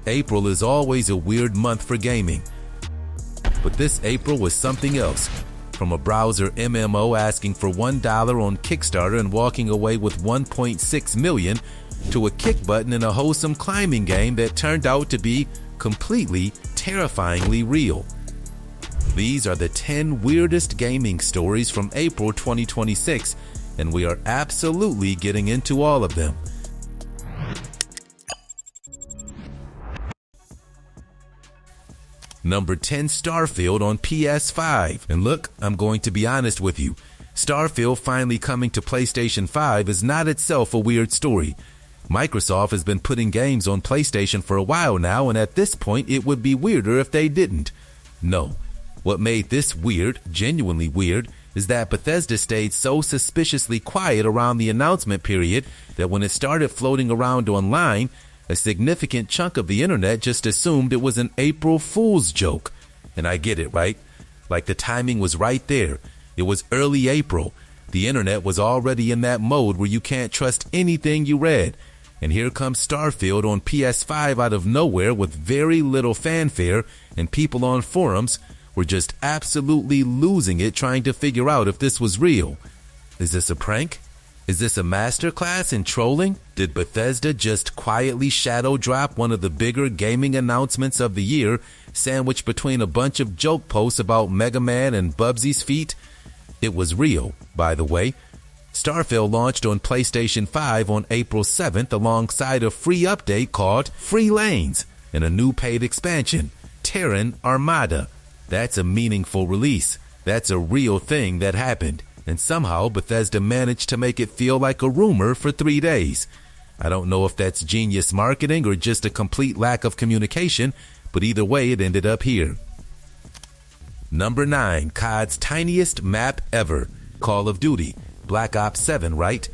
April is always a weird month for gaming. But this April was something else. From a browser MMO asking for $1 on Kickstarter and walking away with 1.6 million, to a kick button in a wholesome climbing game that turned out to be completely, terrifyingly real. These are the 10 weirdest gaming stories from April 2026, and we are absolutely getting into all of them. Number 10, Starfield on PS5. And look, I'm going to be honest with you. Starfield finally coming to PlayStation 5 is not itself a weird story. Microsoft has been putting games on PlayStation for a while now, and at this point it would be weirder if they didn't. No. What made this weird, genuinely weird, is that Bethesda stayed so suspiciously quiet around the announcement period that when it started floating around online, a significant chunk of the internet just assumed it was an April Fool's joke. And I get it, right? Like the timing was right there. It was early April. The internet was already in that mode where you can't trust anything you read. And here comes Starfield on PS5 out of nowhere with very little fanfare, and people on forums were just absolutely losing it trying to figure out if this was real. Is this a prank? Is this a masterclass in trolling? Did Bethesda just quietly shadow drop one of the bigger gaming announcements of the year, sandwiched between a bunch of joke posts about Mega Man and Bubsy's feet? It was real, by the way. Starfield launched on PlayStation 5 on April 7th alongside a free update called Free Lanes and a new paid expansion, Terran Armada. That's a meaningful release. That's a real thing that happened. And somehow Bethesda managed to make it feel like a rumor for 3 days. I don't know if that's genius marketing or just a complete lack of communication, but either way it ended up here. Number 9, COD's tiniest map ever. Call of Duty, Black Ops 7, right?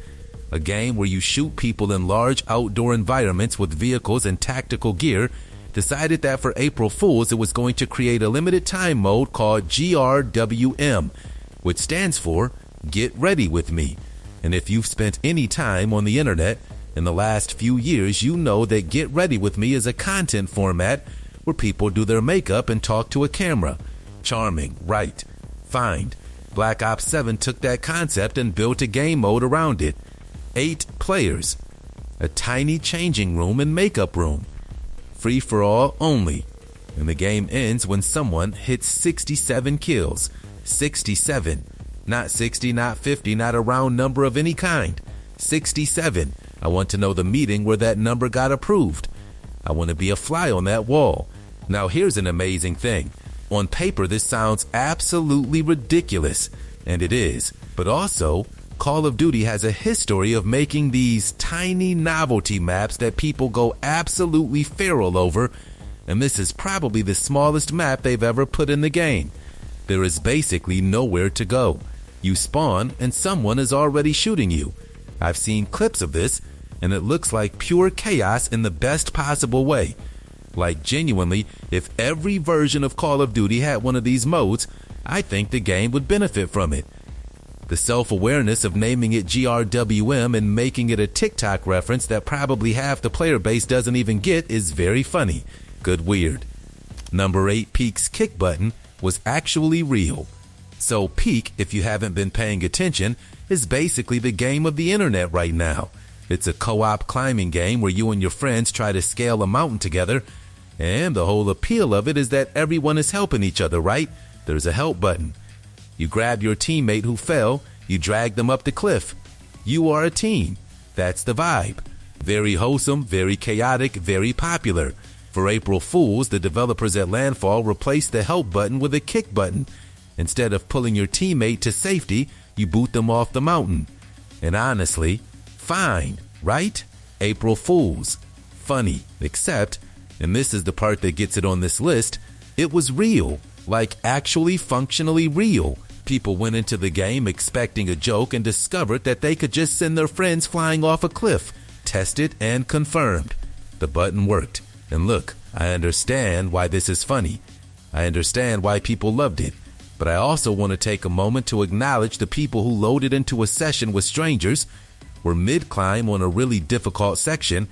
A game where you shoot people in large outdoor environments with vehicles and tactical gear, decided that for April Fools it was going to create a limited time mode called GRWM, which stands for Get Ready With Me. And if you've spent any time on the internet in the last few years, you know that Get Ready With Me is a content format where people do their makeup and talk to a camera. Charming, right? Fine. Black Ops 7 took that concept and built a game mode around it. 8 players. A tiny changing room and makeup room. Free for all only. And the game ends when someone hits 67 kills. 67. Not 60, not 50, not a round number of any kind. 67. I want to know the meeting where that number got approved. I want to be a fly on that wall. Now here's an amazing thing. On paper this sounds absolutely ridiculous, and it is. But also, Call of Duty has a history of making these tiny novelty maps that people go absolutely feral over, and this is probably the smallest map they've ever put in the game. There is basically nowhere to go. You spawn and someone is already shooting you. I've seen clips of this, and it looks like pure chaos in the best possible way. Like genuinely, if every version of Call of Duty had one of these modes, I think the game would benefit from it. The self-awareness of naming it GRWM and making it a TikTok reference that probably half the player base doesn't even get is very funny. Good weird. Number 8, Peak's kick button was actually real. So Peak, if you haven't been paying attention, is basically the game of the internet right now. It's a co-op climbing game where you and your friends try to scale a mountain together, and the whole appeal of it is that everyone is helping each other, right? There's a help button. You grab your teammate who fell, you drag them up the cliff. You are a team. That's the vibe. Very wholesome, very chaotic, very popular. For April Fools, the developers at Landfall replaced the help button with a kick button. Instead of pulling your teammate to safety, you boot them off the mountain. And honestly, fine, right? April Fools. Funny, except, and this is the part that gets it on this list, it was real, like actually functionally real. People went into the game expecting a joke and discovered that they could just send their friends flying off a cliff. Tested and confirmed. The button worked. And look, I understand why this is funny. I understand why people loved it. But I also want to take a moment to acknowledge the people who loaded into a session with strangers, were mid-climb on a really difficult section,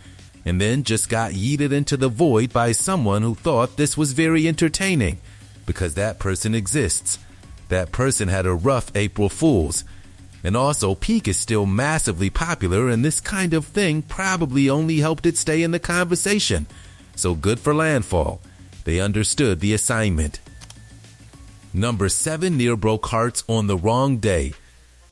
and then just got yeeted into the void by someone who thought this was very entertaining, because that person exists. That person had a rough April Fool's. And also, Peak is still massively popular, and this kind of thing probably only helped it stay in the conversation. So good for Landfall. They understood the assignment. Number 7, NieR broke hearts on the wrong day.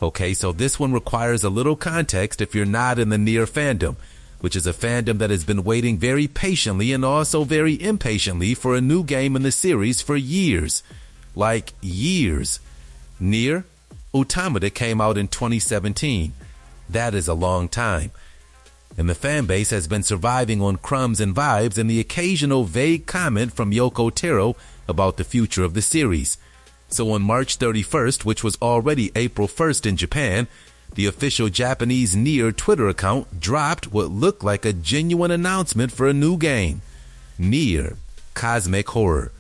Okay, so this one requires a little context if you're not in the NieR fandom, which is a fandom that has been waiting very patiently and also very impatiently for a new game in the series for years. Like years. NieR Automata came out in 2017. That is a long time. And the fanbase has been surviving on crumbs and vibes and the occasional vague comment from Yoko Taro about the future of the series. So on March 31st, which was already April 1st in Japan, the official Japanese NieR Twitter account dropped what looked like a genuine announcement for a new game. NieR Cosmic Horror.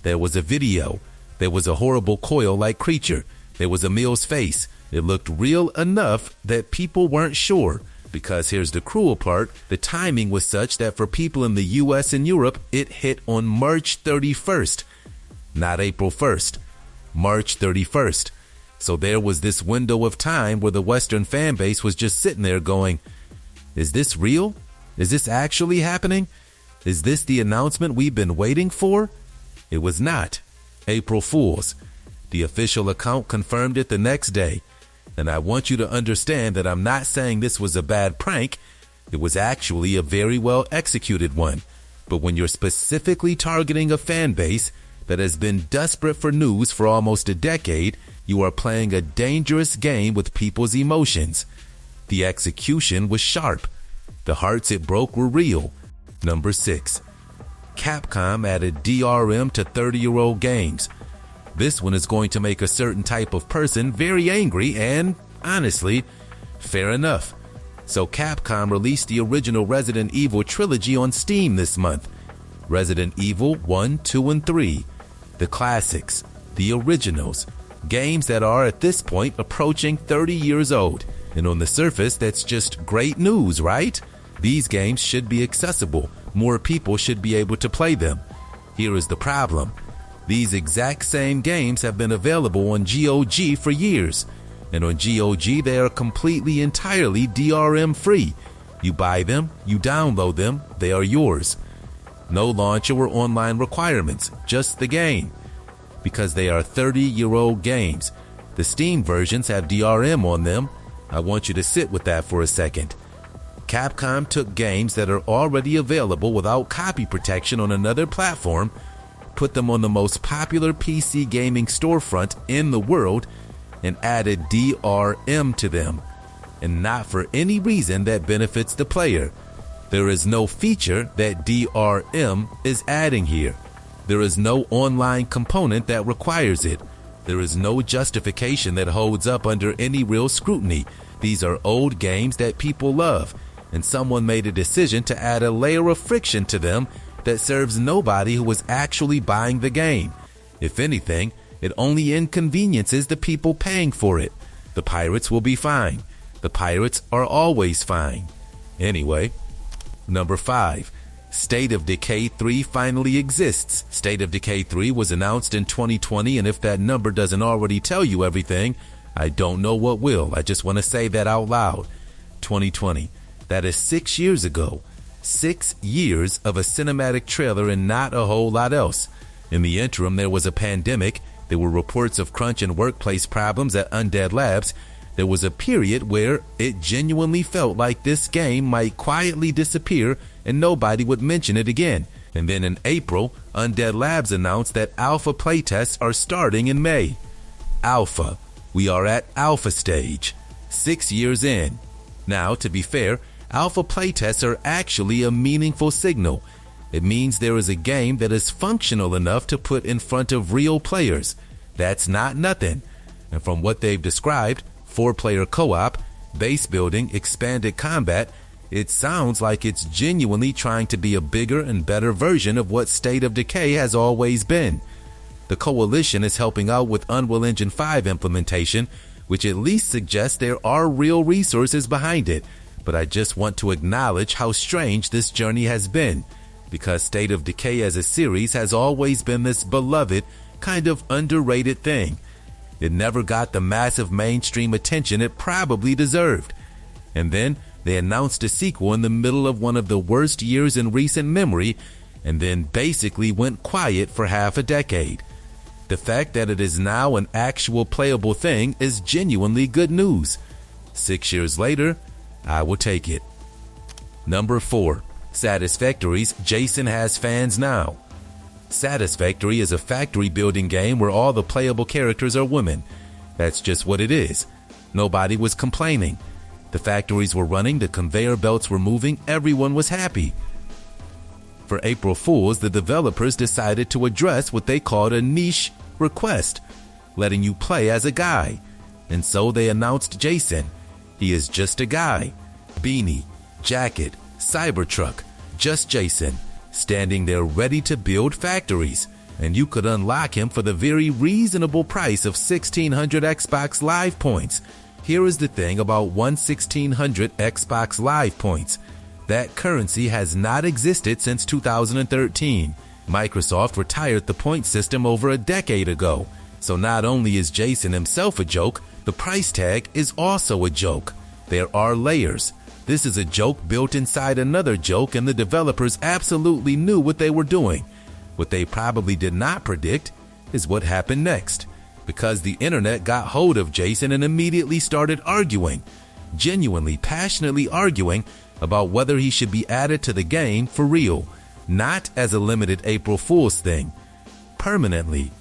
There was a video. There was a horrible coil-like creature. There was Emil's face. It looked real enough that people weren't sure. Because here's the cruel part, the timing was such that for people in the US and Europe, it hit on March 31st. Not April 1st. March 31st. So there was this window of time where the Western fan base was just sitting there going, is this real? Is this actually happening? Is this the announcement we've been waiting for? It was not. April Fool's. The official account confirmed it the next day. And I want you to understand that I'm not saying this was a bad prank. It was actually a very well executed one. But when you're specifically targeting a fan base that has been desperate for news for almost a decade, you are playing a dangerous game with people's emotions. The execution was sharp. The hearts it broke were real. Number 6. Capcom added DRM to 30-year-old games. This one is going to make a certain type of person very angry and, honestly, fair enough. So Capcom released the original Resident Evil trilogy on Steam this month. Resident Evil 1, 2, and 3. The classics, the originals, games that are at this point approaching 30 years old. And on the surface, that's just great news, right? These games should be accessible. More people should be able to play them. Here is the problem. These exact same games have been available on GOG for years. And on GOG, they are completely entirely DRM free. You buy them, you download them, they are yours. No launcher or online requirements, just the game. Because they are 30-year-old games. The Steam versions have DRM on them. I want you to sit with that for a second. Capcom took games that are already available without copy protection on another platform, put them on the most popular PC gaming storefront in the world, and added DRM to them. And not for any reason that benefits the player. There is no feature that DRM is adding here. There is no online component that requires it. There is no justification that holds up under any real scrutiny. These are old games that people love, and someone made a decision to add a layer of friction to them that serves nobody who is actually buying the game. If anything, it only inconveniences the people paying for it. The pirates will be fine. The pirates are always fine. Anyway, number 5. State of Decay 3 finally exists. State of Decay 3 was announced in 2020, and if that number doesn't already tell you everything, I don't know what will. I just want to say that out loud. 2020. That is 6 years ago. 6 years of a cinematic trailer and not a whole lot else. In the interim, there was a pandemic. There were reports of crunch and workplace problems at Undead Labs. There was a period where it genuinely felt like this game might quietly disappear and nobody would mention it again. And then in April, Undead Labs announced that alpha playtests are starting in May. Alpha. We are at alpha stage. 6 years in. Now, to be fair, alpha playtests are actually a meaningful signal. It means there is a game that is functional enough to put in front of real players. That's not nothing. And from what they've described, 4-player co-op, base building, expanded combat, it sounds like it's genuinely trying to be a bigger and better version of what State of Decay has always been. The Coalition is helping out with Unreal Engine 5 implementation, which at least suggests there are real resources behind it. but I just want to acknowledge how strange this journey has been, because State of Decay as a series has always been this beloved, kind of underrated thing. It never got the massive mainstream attention it probably deserved. And then they announced a sequel in the middle of one of the worst years in recent memory, and then basically went quiet for half a decade. The fact that it is now an actual playable thing is genuinely good news. 6 years later, I will take it. Number 4. Satisfactory's Jason Has Fans Now. Satisfactory is a factory building game where all the playable characters are women. That's just what it is. Nobody was complaining. The factories were running, the conveyor belts were moving, everyone was happy. For April Fools, the developers decided to address what they called a niche request, letting you play as a guy. And so they announced Jason. He is just a guy. Beanie, jacket, Cybertruck, just Jason, standing there ready to build factories. And you could unlock him for the very reasonable price of 1,600 Xbox Live points. Here is the thing about 1,600 Xbox Live points. That currency has not existed since 2013. Microsoft retired the point system over a decade ago. So not only is Jason himself a joke, the price tag is also a joke. There are layers. This is a joke built inside another joke, and the developers absolutely knew what they were doing. What they probably did not predict is what happened next, because the internet got hold of Jason and immediately started arguing, genuinely, passionately arguing about whether he should be added to the game for real, not as a limited April Fool's thing, permanently,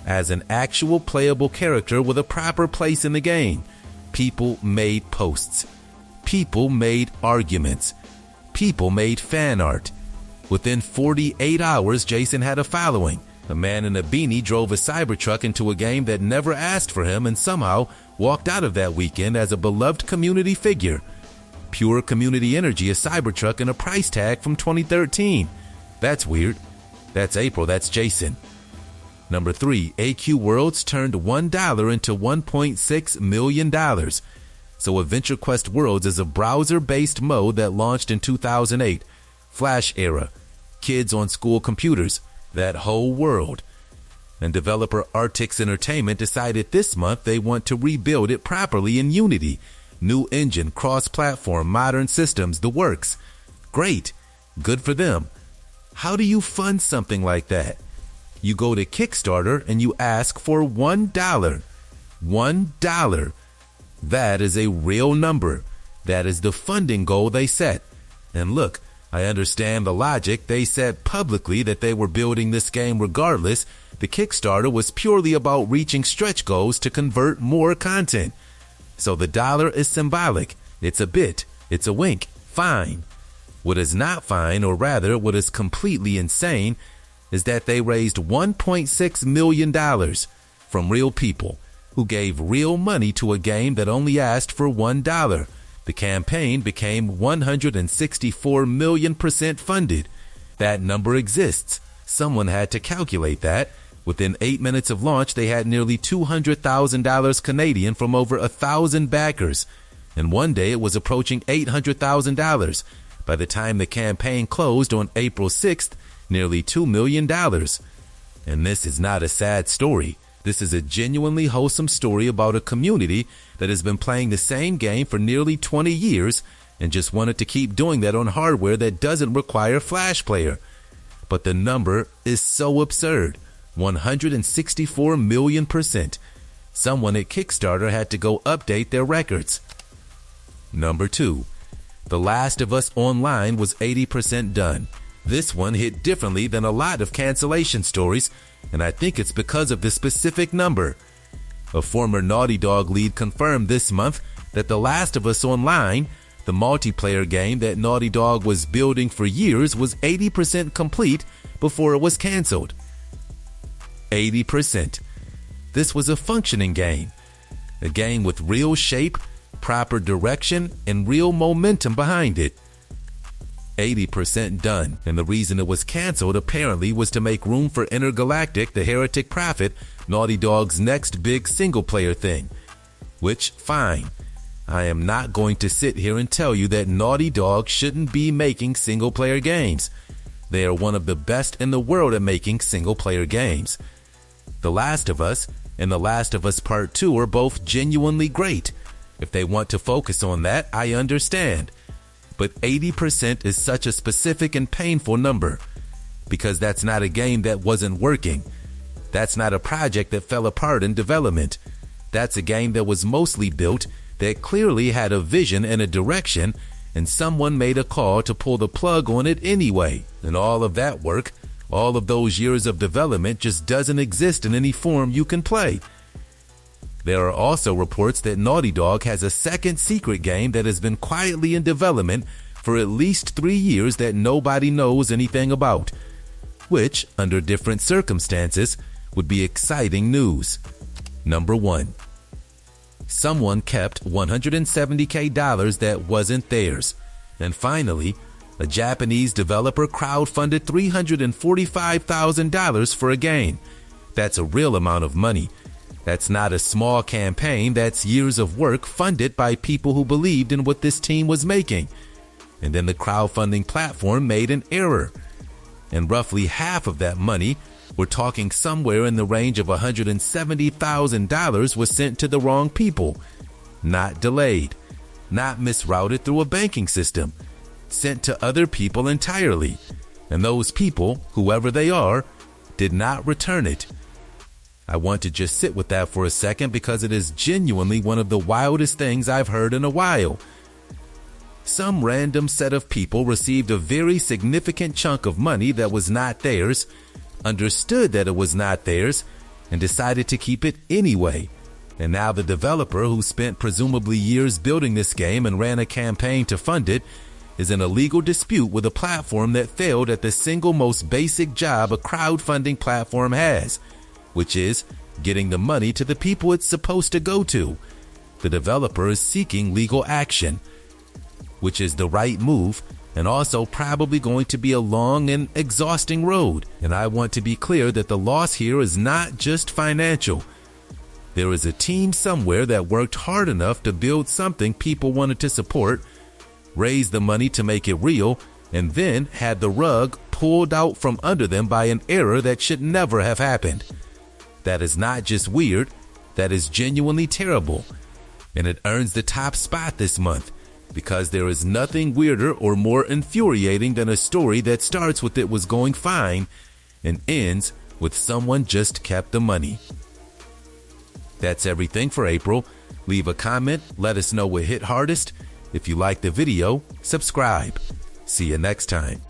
as an actual playable character with a proper place in the game. People made posts. People made arguments. People made fan art. Within 48 hours, Jason had a following. A man in a beanie drove a Cybertruck into a game that never asked for him and somehow walked out of that weekend as a beloved community figure. Pure community energy, a Cybertruck, and a price tag from 2013. That's weird. That's April. That's Jason. Number 3. AQ Worlds turned $1 into $1.6 million. So Adventure Quest Worlds is a browser-based mode that launched in 2008. Flash era. Kids on school computers. That whole world. And developer Artix Entertainment decided this month they want to rebuild it properly in Unity. New engine, cross-platform, modern systems, the works. Great. Good for them. How do you fund something like that? You go to Kickstarter and you ask for $1. $1. That is a real number. That is the funding goal they set. And look, I understand the logic. They said publicly that they were building this game regardless. The Kickstarter was purely about reaching stretch goals to convert more content. So the dollar is symbolic. It's a bit. It's a wink. Fine. What is not fine, or rather what is completely insane, is that they raised $1.6 million from real people who gave real money to a game that only asked for $1. The campaign became 164 million% funded. That number exists. Someone had to calculate that. Within 8 minutes of launch, they had nearly $200,000 Canadian from over 1,000 backers. And one day it was approaching $800,000. By the time the campaign closed on April 6th, nearly $2 million. And this is not a sad story. This is a genuinely wholesome story about a community that has been playing the same game for nearly 20 years and just wanted to keep doing that on hardware that doesn't require Flash Player. But the number is so absurd. 164 million%. Someone at Kickstarter had to go update their records. Number 2. The Last of Us Online was 80% done. This one hit differently than a lot of cancellation stories, and I think it's because of the specific number. A former Naughty Dog lead confirmed this month that The Last of Us Online, the multiplayer game that Naughty Dog was building for years, was 80% complete before it was canceled. 80%. This was a functioning game. A game with real shape, proper direction, and real momentum behind it. 80% done, and the reason it was canceled apparently was to make room for Intergalactic, the Heretic Prophet, Naughty Dog's next big single-player thing. Which, fine. I am not going to sit here and tell you that Naughty Dog shouldn't be making single-player games. They are one of the best in the world at making single-player games. The Last of Us and The Last of Us Part 2 are both genuinely great. If they want to focus on that, I understand. But 80% is such a specific and painful number, because that's not a game that wasn't working. That's not a project that fell apart in development. That's a game that was mostly built, that clearly had a vision and a direction, and someone made a call to pull the plug on it anyway. And all of that work, all of those years of development, just doesn't exist in any form you can play. There are also reports that Naughty Dog has a second secret game that has been quietly in development for at least 3 years that nobody knows anything about, which, under different circumstances, would be exciting news. Number 1. Someone kept $170K that wasn't theirs. And finally, a Japanese developer crowdfunded $345,000 for a game. That's a real amount of money. That's not a small campaign, that's years of work funded by people who believed in what this team was making. And then the crowdfunding platform made an error. And roughly half of that money, we're talking somewhere in the range of $170,000, was sent to the wrong people. Not delayed, not misrouted through a banking system, sent to other people entirely. And those people, whoever they are, did not return it. I want to just sit with that for a second because it is genuinely one of the wildest things I've heard in a while. Some random set of people received a very significant chunk of money that was not theirs, understood that it was not theirs, and decided to keep it anyway. And now the developer, who spent presumably years building this game and ran a campaign to fund it, is in a legal dispute with a platform that failed at the single most basic job a crowdfunding platform has, which is getting the money to the people it's supposed to go to. The developer is seeking legal action, which is the right move, and also probably going to be a long and exhausting road. And I want to be clear that the loss here is not just financial. There is a team somewhere that worked hard enough to build something people wanted to support, raise the money to make it real, and then had the rug pulled out from under them by an error that should never have happened. That is not just weird, that is genuinely terrible. And it earns the top spot this month, because there is nothing weirder or more infuriating than a story that starts with it was going fine and ends with someone just kept the money. That's everything for April. Leave a comment, let us know what hit hardest. If you like the video, subscribe. See you next time.